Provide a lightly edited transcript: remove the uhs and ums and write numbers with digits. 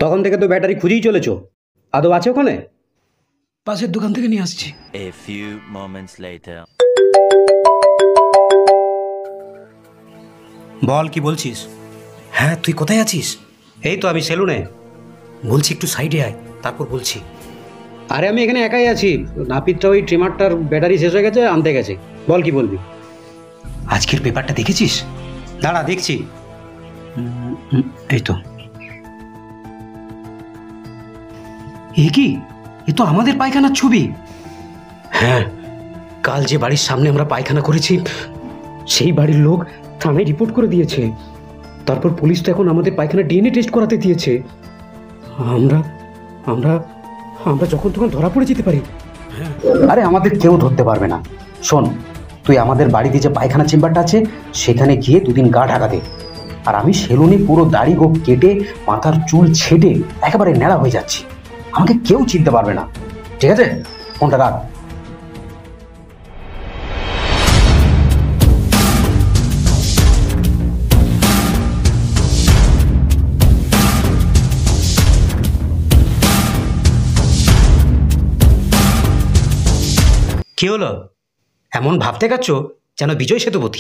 তখন থেকে তো ব্যাটারি খুঁজেই চলেছো, আদৌ আছে ওখানে? পাশের দোকান থেকে নিয়ে আসছি। A few moments later. বল, কি বলছিস? হ্যাঁ, তুই কোথায় আছিস? এই তো আমি সেলুনে। বলছি একটু সাইডে আয়, তারপর বলছি। আরে আমি এখানে একাই আছি, নাপিতটা ওই ট্রিমারটার ব্যাটারি শেষ হয়ে গেছে, আনতে গেছে। বল কি বলবি? আজকের পেপারটা দেখেছিস? দাঁড়া দেখছি। এই তো। এ কি? এ তো আমাদের পায়খানার ছবি। হ্যাঁ, কাল যে বাড়ির সামনে আমরা পায়খানা করেছি সেই বাড়ির লোক থানায় রিপোর্ট করে দিয়েছে। তারপর পুলিশ তো এখন আমাদের পায়খানা ডিএনএ টেস্ট করাতে দিয়েছে। আমরা আমরা আমরা যখন তখন ধরা পড়ে যেতে পারি। আরে আমাদের কেউ ধরতে পারবে না। শোন, তুই আমাদের বাড়িতে যে পায়খানা চেম্বারটা আছে সেখানে গিয়ে দুদিন গা ঢাকা দে। আর আমি সেলুনে পুরো দাড়ি গোঁফ কেটে মাথার চুল ছেড়ে একেবারে ন্যাড়া হয়ে যাচ্ছি, আমাকে কেউ চিনতে পারবে না। ঠিক আছে, ফোনটা রাখ। কি হলো? এমন ভাব দেখাচ্ছ যেন বিজয় সেতুপতি।